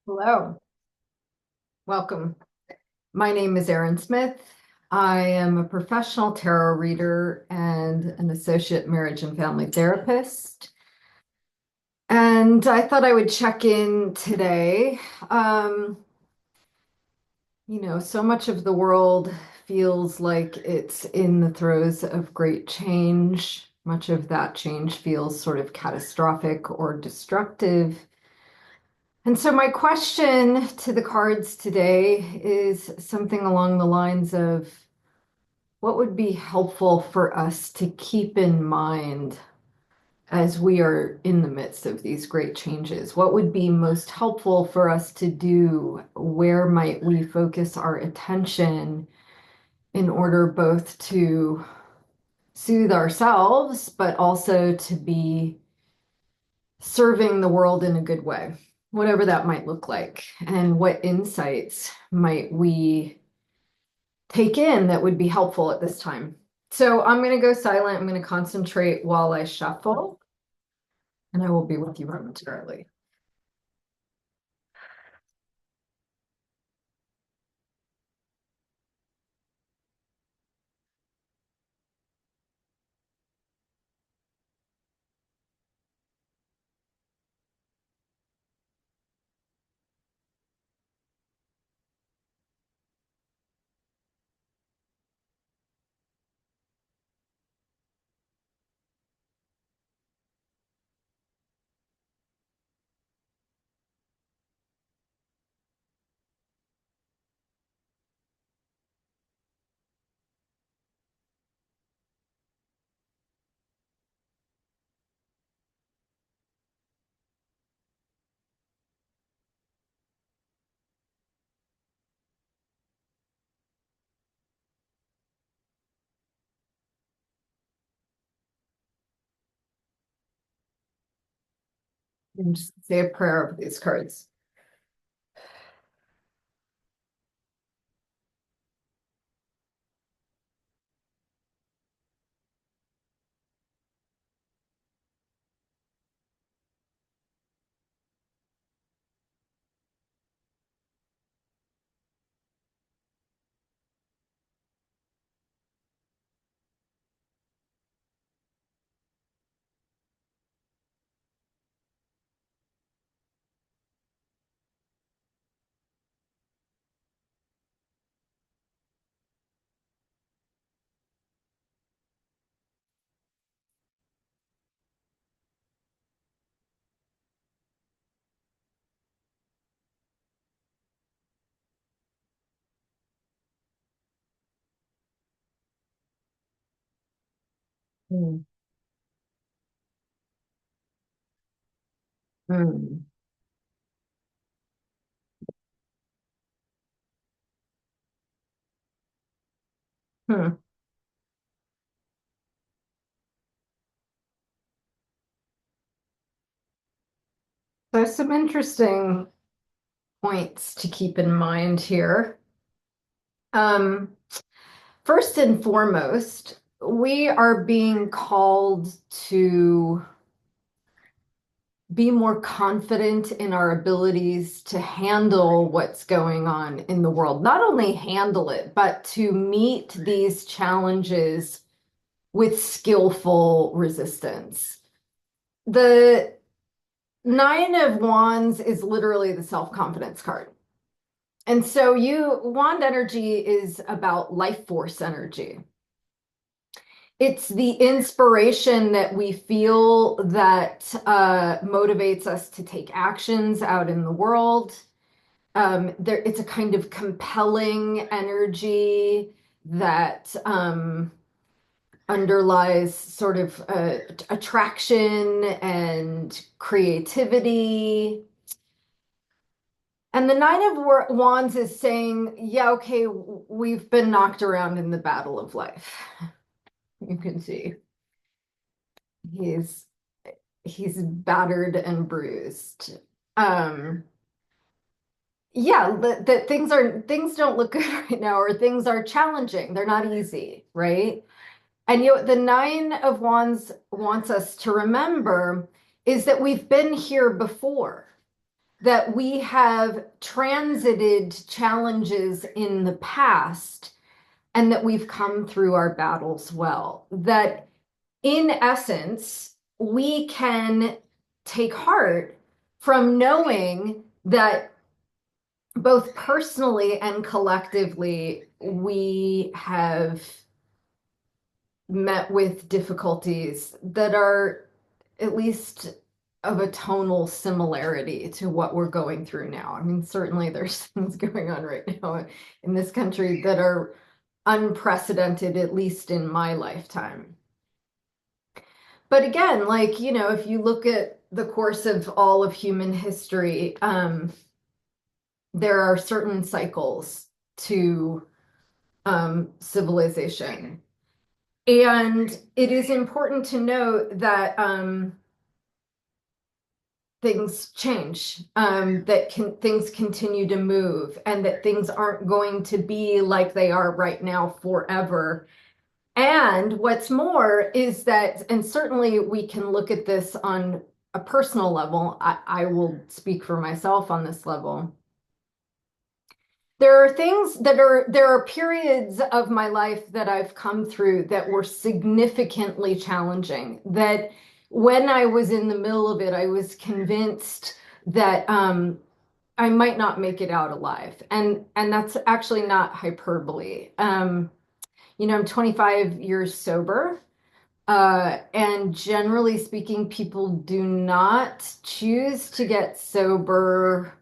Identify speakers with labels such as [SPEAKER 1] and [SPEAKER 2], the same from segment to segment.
[SPEAKER 1] Hello, welcome. My name is Erin Smith. I am a professional tarot reader and an associate marriage and family therapist. And I thought I would check in today. Um, so much of the world feels like it's in the throes of great change. Much of that change feels sort of catastrophic or destructive. And so, my question to the cards today is something along the lines of what would be helpful for us to keep in mind as we are in the midst of these great changes? What would be most helpful for us to do? Where might we focus our attention in order both to soothe ourselves, but also to be serving the world in a good way, whatever that might look like? And what insights might we take in that would be helpful at this time? So I'm going to go silent. I'm going to concentrate while I shuffle, and I will be with you momentarily. And just say a prayer over these cards. Mm. Mm. Hmm. There's some interesting points to keep in mind here. Um, First and foremost, we are being called to be more confident in our abilities to handle what's going on in the world. Not only handle it, but to meet these challenges with skillful resistance. The Nine of Wands is literally the self-confidence card. And so wand energy is about life force energy. It's the inspiration that we feel that motivates us to take actions out in the world. It's a kind of compelling energy that underlies sort of attraction and creativity. And the Nine of Wands is saying, yeah, okay, we've been knocked around in the battle of life. You can see he's he's battered and bruised. Um, yeah, that things don't look good right now, or things are challenging. They're not easy, right? And the Nine of Wands wants us to remember is that we've been here before. that we have transited challenges in the past and that we've come through our battles well. That in essence, we can take heart from knowing that both personally and collectively, we have met with difficulties that are at least of a tonal similarity to what we're going through now. I mean, certainly there's things going on right now in this country that are unprecedented, at least in my lifetime. But again, like, if you look at the course of all of human history, there are certain cycles to civilization. And it is important to note that things change, that things continue to move, and that things aren't going to be like they are right now forever. And what's more is that, and certainly we can look at this on a personal level, I will speak for myself on this level. There are periods of my life that I've come through that were significantly challenging, that when I was in the middle of it, I was convinced that I might not make it out alive. And that's actually not hyperbole. I'm 25 years sober. And generally speaking, people do not choose to get sober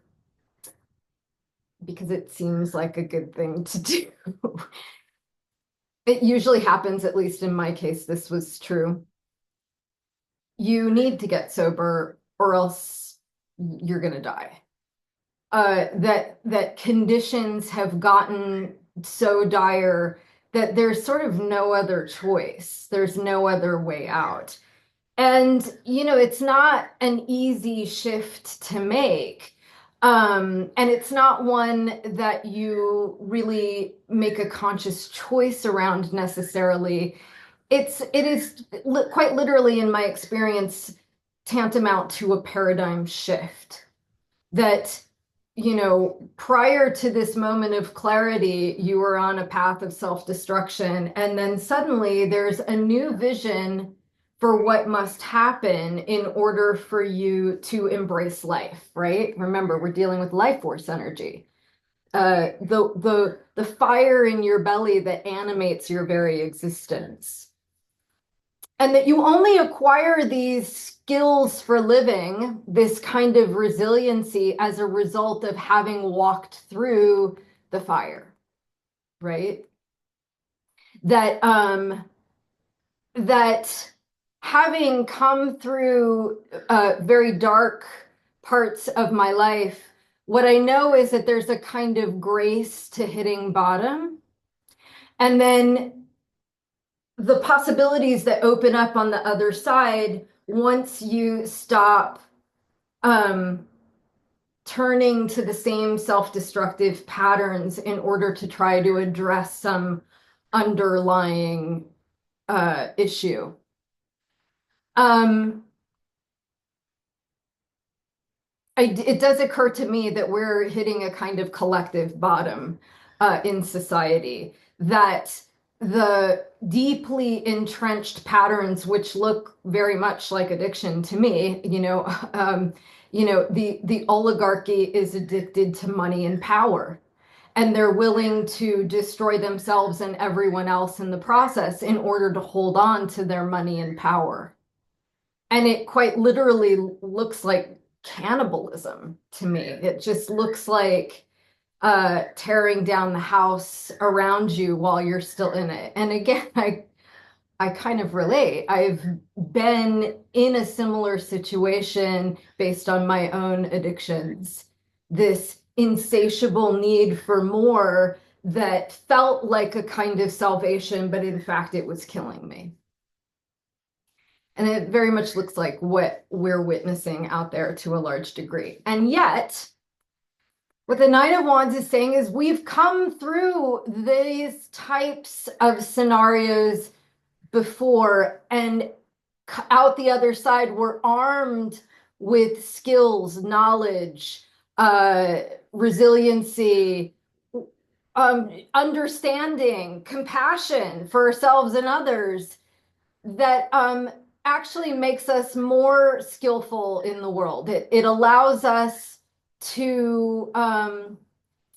[SPEAKER 1] because it seems like a good thing to do. It usually happens, at least in my case, this was true. You need to get sober or else you're going to die. That conditions have gotten so dire that there's sort of no other choice. There's no other way out. And, it's not an easy shift to make. And it's not one that you really make a conscious choice around necessarily. It is quite literally, in my experience, tantamount to a paradigm shift that, prior to this moment of clarity, you were on a path of self-destruction. And then suddenly there's a new vision for what must happen in order for you to embrace life, right? Remember, we're dealing with life force energy. The fire in your belly that animates your very existence. And that you only acquire these skills for living, this kind of resiliency, as a result of having walked through the fire, right? That that having come through very dark parts of my life, what I know is that there's a kind of grace to hitting bottom. And then the possibilities that open up on the other side once you stop turning to the same self-destructive patterns in order to try to address some underlying issue. Um, it does occur to me that we're hitting a kind of collective bottom in society, that the deeply entrenched patterns, which look very much like addiction to me, the oligarchy is addicted to money and power, and they're willing to destroy themselves and everyone else in the process in order to hold on to their money and power. And it quite literally looks like cannibalism to me. It just looks like tearing down the house around you while you're still in it. And again, I kind of relate. I've been in a similar situation based on my own addictions. This insatiable need for more that felt like a kind of salvation, but in fact, it was killing me. And it very much looks like what we're witnessing out there to a large degree. And yet, what the Nine of Wands is saying is we've come through these types of scenarios before, and out the other side, we're armed with skills, knowledge, uh, resiliency, understanding, compassion for ourselves and others that actually makes us more skillful in the world. It allows us to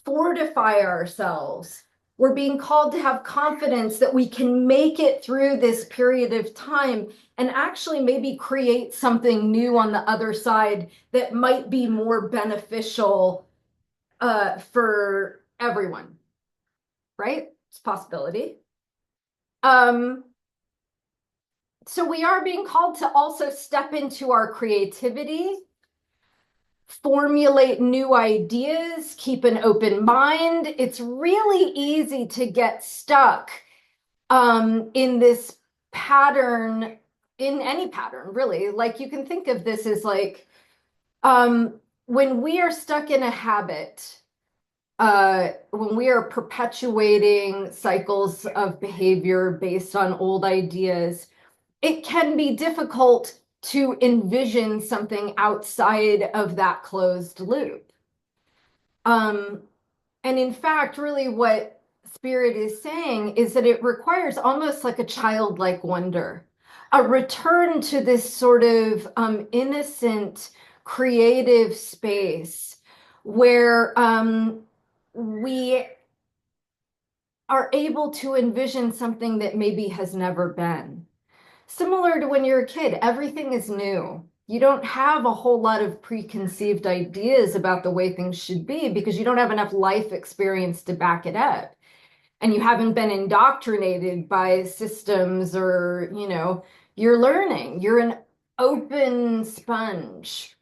[SPEAKER 1] fortify ourselves. We're being called to have confidence that we can make it through this period of time and actually maybe create something new on the other side that might be more beneficial for everyone, right? It's a possibility. Um, so we are being called to also step into our creativity, formulate new ideas, keep an open mind. It's really easy to get stuck in this pattern, in any pattern, really. Like you can think of this as like when we are stuck in a habit, when we are perpetuating cycles of behavior based on old ideas, it can be difficult to envision something outside of that closed loop. Um, and in fact, really what Spirit is saying is that it requires almost like a childlike wonder, a return to this sort of innocent, creative space where we are able to envision something that maybe has never been. Similar to when you're a kid, everything is new. You don't have a whole lot of preconceived ideas about the way things should be because you don't have enough life experience to back it up. And you haven't been indoctrinated by systems or, you're learning. You're an open sponge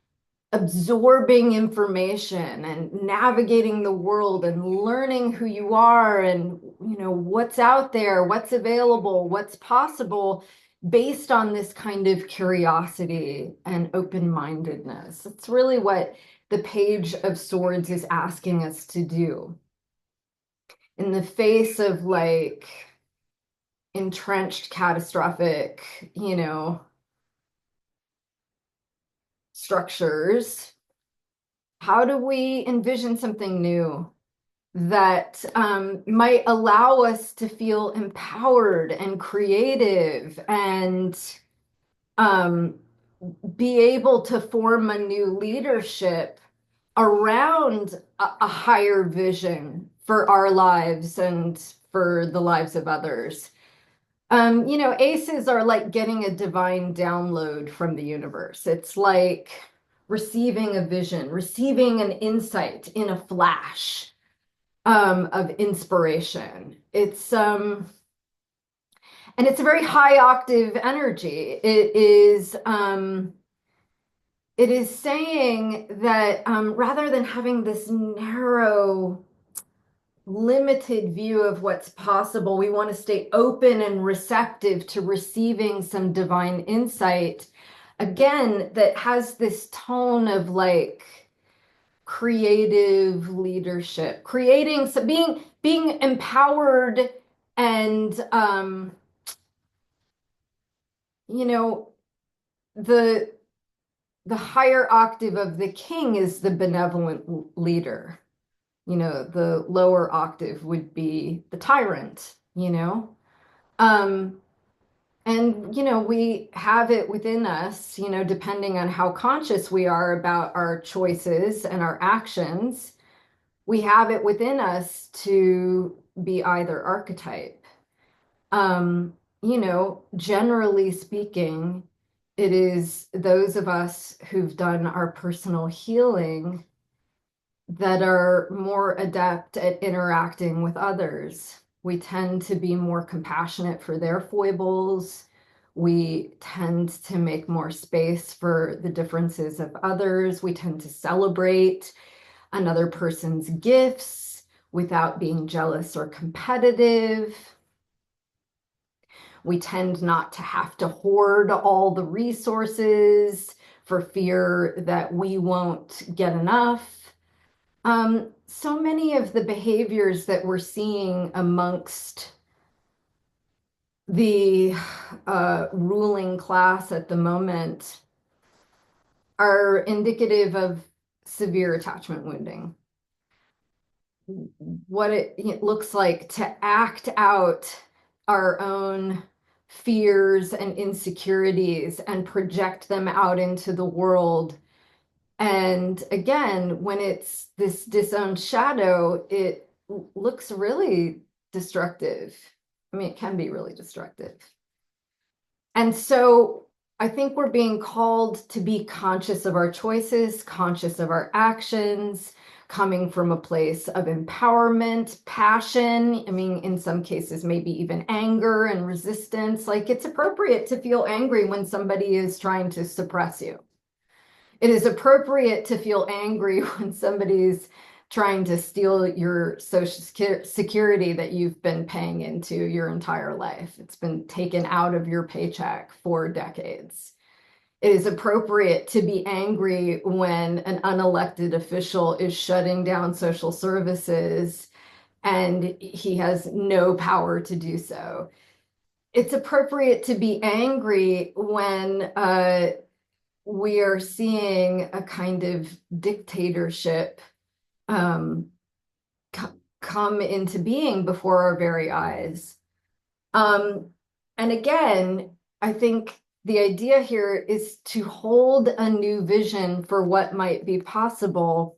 [SPEAKER 1] absorbing information and navigating the world and learning who you are and what's out there, what's available, what's possible based on this kind of curiosity and open-mindedness. It's really what the Page of Swords is asking us to do in the face of like entrenched catastrophic, structures. How do we envision something new that might allow us to feel empowered and creative and um, be able to form a new leadership around a higher vision for our lives and for the lives of others? ACEs are like getting a divine download from the universe. It's like receiving a vision, receiving an insight in a flash of inspiration. And it's a very high octave energy. It is saying that rather than having this narrow, limited view of what's possible, we want to stay open and receptive to receiving some divine insight. Again, that has this tone of like creative leadership, creating, so being empowered and you know the the higher octave of the king is the benevolent leader. The lower octave would be the tyrant. um and we have it within us, depending on how conscious we are about our choices and our actions. We have it within us to be either archetype. Um, generally speaking, it is those of us who've done our personal healing that are more adept at interacting with others. We tend to be more compassionate for their foibles. We tend to make more space for the differences of others. We tend to celebrate another person's gifts without being jealous or competitive. We tend not to have to hoard all the resources for fear that we won't get enough. So many of the behaviors that we're seeing amongst the ruling class at the moment are indicative of severe attachment wounding. What it looks like to act out our own fears and insecurities and project them out into the world. And again, when it's this disowned shadow, it looks really destructive. I mean, it can be really destructive. And so I think we're being called to be conscious of our choices, conscious of our actions, coming from a place of empowerment, passion. I mean, in some cases, maybe even anger and resistance. Like it's appropriate to feel angry when somebody is trying to suppress you. It is appropriate to feel angry when somebody's trying to steal your social security that you've been paying into your entire life. It's been taken out of your paycheck for decades. It is appropriate to be angry when an unelected official is shutting down social services and he has no power to do so. It's appropriate to be angry when we are seeing a kind of dictatorship um, come into being before our very eyes. Um, and again, I think the idea here is to hold a new vision for what might be possible,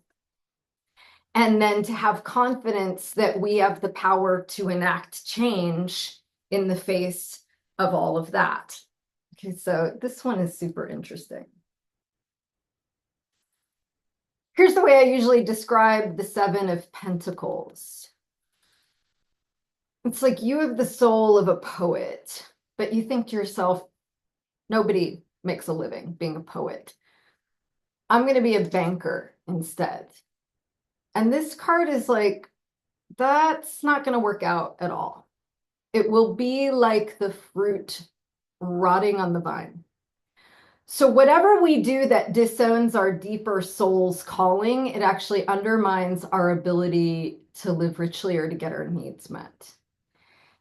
[SPEAKER 1] and then to have confidence that we have the power to enact change in the face of all of that. Okay, so this one is super interesting. Here's the way I usually describe the Seven of Pentacles. It's like you have the soul of a poet, but you think to yourself, nobody makes a living being a poet. I'm going to be a banker instead. And this card is like, that's not going to work out at all. It will be like the fruit rotting on the vine. So whatever we do that disowns our deeper soul's calling, it actually undermines our ability to live richly or to get our needs met.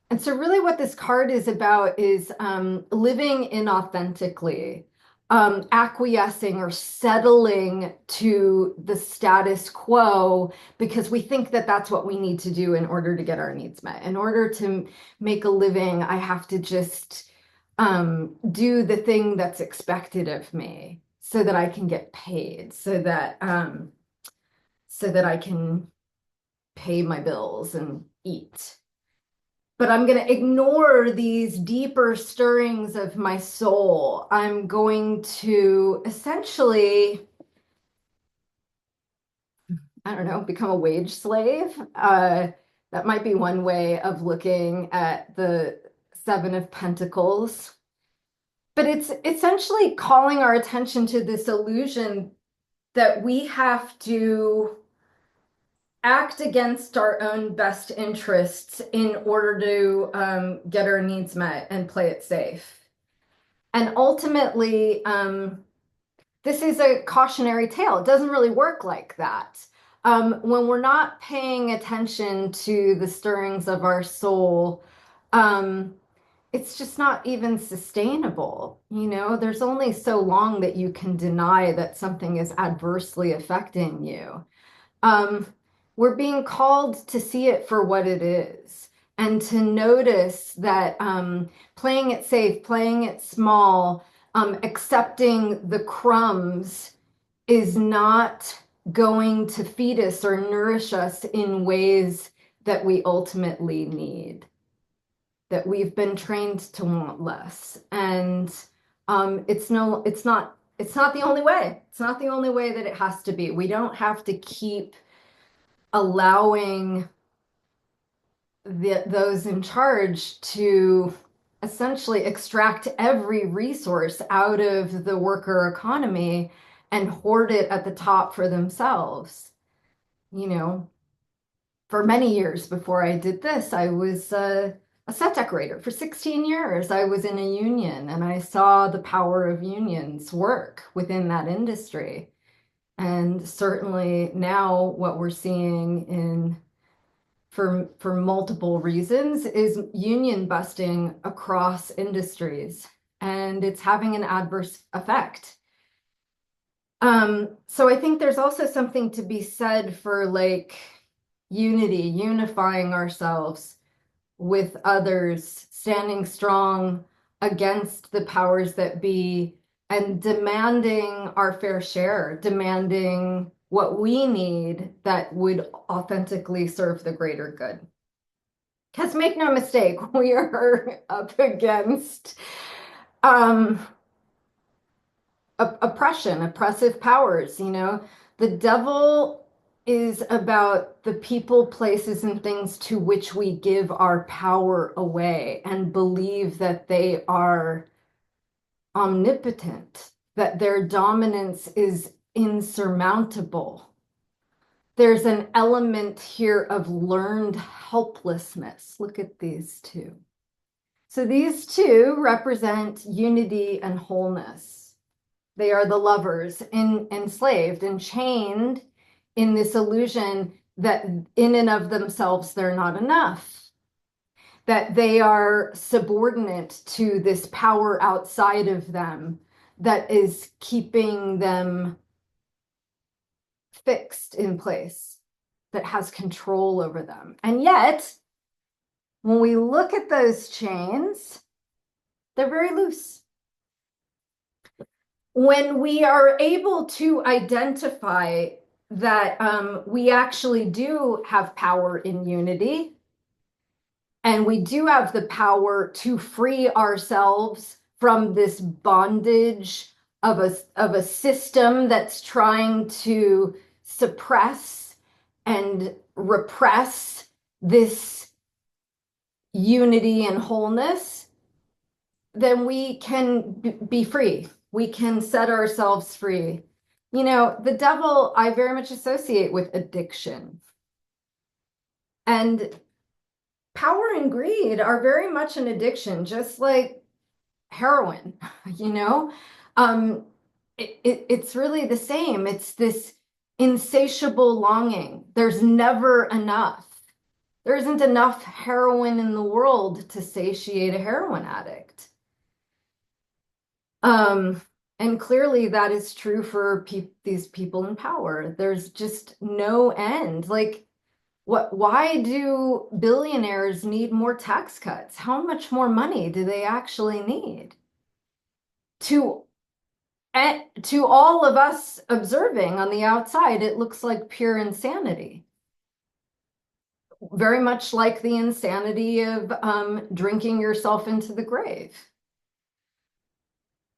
[SPEAKER 1] And so really what this card is about is living inauthentically, acquiescing or settling to the status quo because we think that that's what we need to do in order to get our needs met. In order to make a living, I have to just do the thing that's expected of me so that I can get paid, so that I can pay my bills and eat. But I'm going to ignore these deeper stirrings of my soul. I'm going to essentially, I don't know, become a wage slave. That might be one way of looking at the Seven of Pentacles. But it's essentially calling our attention to this illusion that we have to act against our own best interests in order to get our needs met and play it safe. And ultimately, this is a cautionary tale. It doesn't really work like that. When we're not paying attention to the stirrings of our soul, it's just not even sustainable. You know, there's only so long that you can deny that something is adversely affecting you. Um, we're being called to see it for what it is and to notice that playing it safe, playing it small, accepting the crumbs is not going to feed us or nourish us in ways that we ultimately need, that we've been trained to want less. And it's not the only way. It's not the only way that it has to be. We don't have to keep allowing those in charge to essentially extract every resource out of the worker economy and hoard it at the top for themselves. You know, for many years before I did this, I was a set decorator. For 16 years, I was in a union and I saw the power of unions work within that industry. And certainly now what we're seeing in for multiple reasons is union busting across industries, and it's having an adverse effect. So I think there's also something to be said for like unity, unifying ourselves with others, standing strong against the powers that be, and demanding our fair share, demanding what we need that would authentically serve the greater good. Because make no mistake, we are up against um, oppression, oppressive powers, you know. The devil is about the people, places, and things to which we give our power away and believe that they are omnipotent, that their dominance is insurmountable. There's an element here of learned helplessness. Look at these two. So these two represent unity and wholeness. They are the lovers enslaved and chained in this illusion that in and of themselves they're not enough, that they are subordinate to this power outside of them that is keeping them fixed in place, that has control over them. And yet, when we look at those chains, they're very loose. When we are able to identify that we actually do have power in unity, and we do have the power to free ourselves from this bondage of a system that's trying to suppress and repress this unity and wholeness, then we can be free. We can set ourselves free. You know, the devil I very much associate with addiction. And power and greed are very much an addiction, just like heroin, you know? Um, it's really the same. It's this insatiable longing. There's never enough. There isn't enough heroin in the world to satiate a heroin addict. Um, and clearly that is true for these people in power. There's just no end. Like, why do billionaires need more tax cuts? How much more money do they actually need? To to all of us observing on the outside, it looks like pure insanity. Very much like the insanity of drinking yourself into the grave.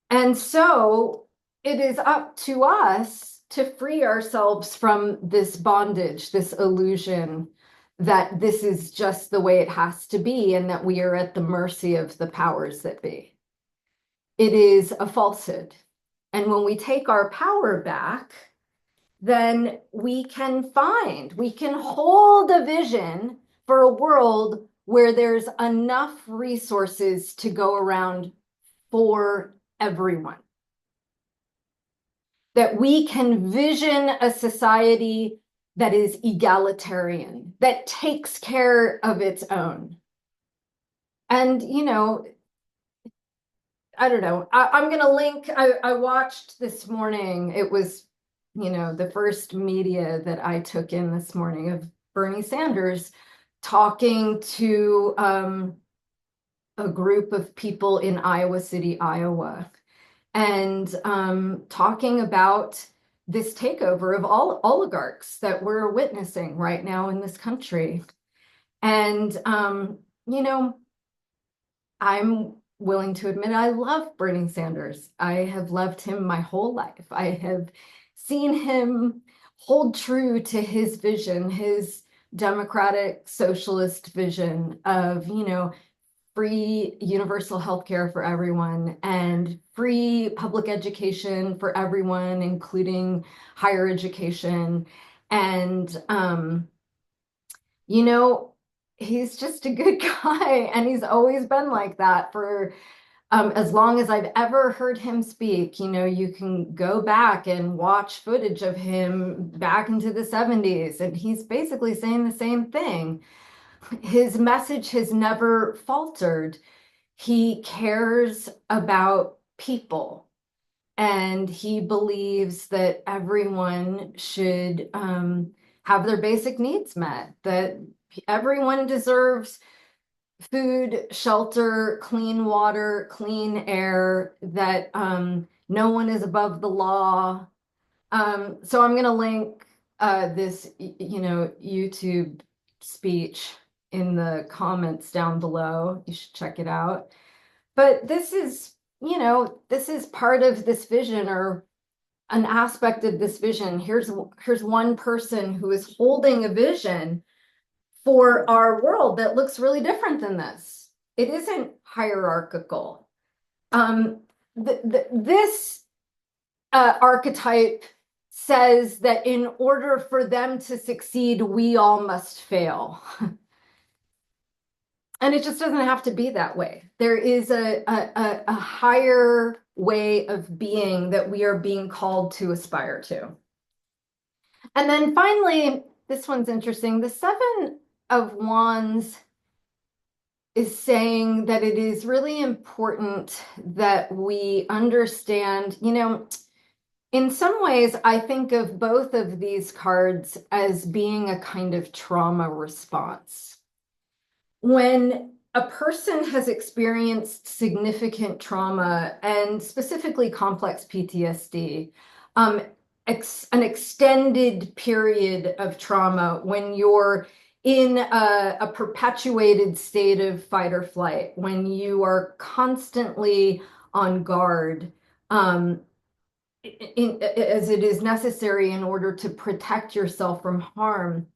[SPEAKER 1] And so it is up to us to free ourselves from this bondage, this illusion that this is just the way it has to be and that we are at the mercy of the powers that be. It is a falsehood. And when we take our power back, then we can hold a vision for a world where there's enough resources to go around for everyone. That we can vision a society that is egalitarian, that takes care of its own. And, you know, I don't know. I'm going to link. I watched this morning. It was, you know, the first media that I took in this morning of Bernie Sanders talking to a group of people in Iowa City, Iowa, and talking about this takeover of all oligarchs that we're witnessing right now in this country. And, you know, I'm willing to admit I love Bernie Sanders. I have loved him my whole life. I have seen him hold true to his vision, his democratic socialist vision of, you know, free universal health care for everyone and free public education for everyone, including higher education. And, you know, he's just a good guy, and he's always been like that for as long as I've ever heard him speak. You know, you can go back and watch footage of him back into the 70s, and he's basically saying the same thing. His message has never faltered. He cares about people. And he believes that everyone should have their basic needs met, that everyone deserves food, shelter, clean water, clean air, that no one is above the law. So I'm going to link this, YouTube speech in the comments down below. You should check it out. But this is part of this vision, or an aspect of this vision. Here's one person who is holding a vision for our world that looks really different than this. It isn't hierarchical. This archetype says that in order for them to succeed, we all must fail. And it just doesn't have to be that way. There is a higher way of being that we are being called to aspire to. And then finally, this one's interesting. The Seven of Wands is saying that it is really important that we understand, in some ways, I think of both of these cards as being a kind of trauma response. When a person has experienced significant trauma, and specifically complex PTSD, an extended period of trauma, when you're in a perpetuated state of fight or flight, when you are constantly on guard, as it is necessary in order to protect yourself from harm,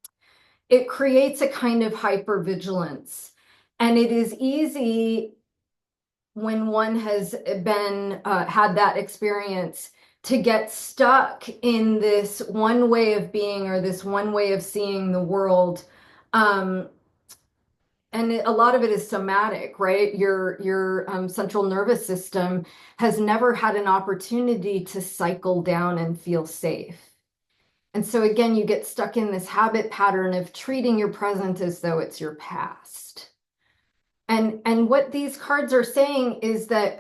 [SPEAKER 1] it creates a kind of hypervigilance. And it is easy when one has been had that experience to get stuck in this one way of being, or this one way of seeing the world. And a lot of it is somatic, right? Your central nervous system has never had an opportunity to cycle down and feel safe. And so again, you get stuck in this habit pattern of treating your present as though it's your past. And what these cards are saying is that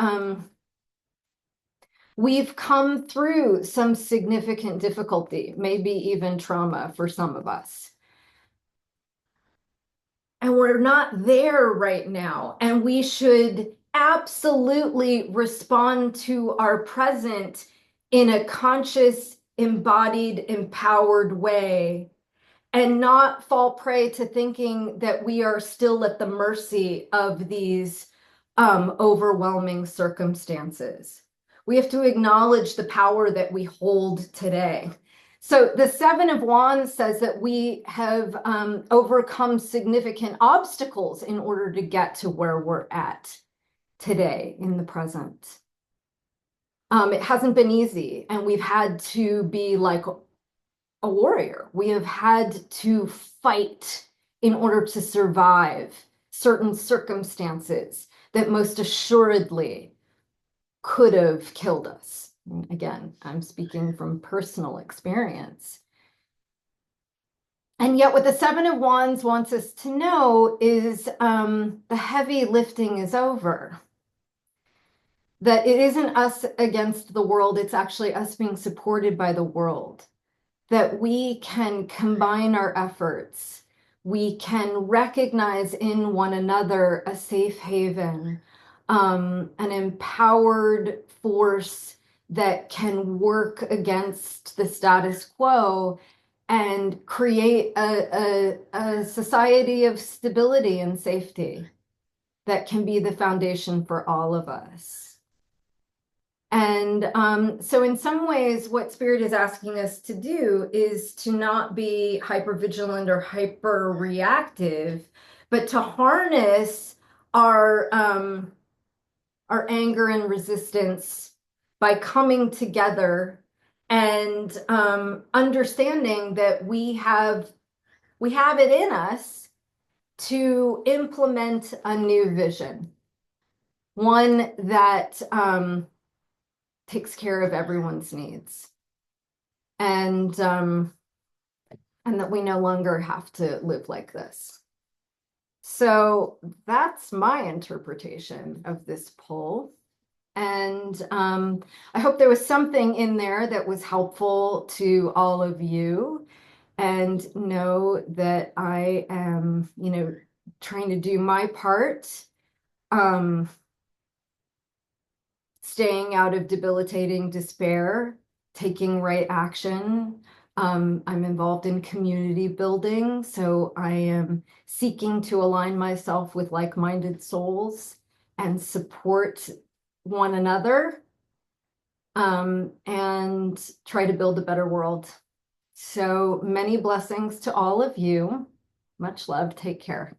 [SPEAKER 1] we've come through some significant difficulty, maybe even trauma for some of us. And we're not there right now. And we should absolutely respond to our present in a conscious, embodied, empowered way, and not fall prey to thinking that we are still at the mercy of these overwhelming circumstances. We have to acknowledge the power that we hold today. So the Seven of Wands says that we have overcome significant obstacles in order to get to where we're at today in the present. It hasn't been easy, and we've had to be like a warrior. We have had to fight in order to survive certain circumstances that most assuredly could have killed us. Again, I'm speaking from personal experience. And yet what the Seven of Wands wants us to know is the heavy lifting is over. That it isn't us against the world, it's actually us being supported by the world. That we can combine our efforts. We can recognize in one another a safe haven, an empowered force that can work against the status quo and create a society of stability and safety that can be the foundation for all of us. And so in some ways, what Spirit is asking us to do is to not be hypervigilant or hyper reactive, but to harness our anger and resistance by coming together and understanding that we have it in us to implement a new vision, one that takes care of everyone's needs, and that we no longer have to live like this. So that's my interpretation of this poll. And I hope there was something in there that was helpful to all of you. And know that I am, trying to do my part, um, staying out of debilitating despair, taking right action. I'm involved in community building, so I am seeking to align myself with like-minded souls and support one another, and try to build a better world. So many blessings to all of you. Much love. Take care.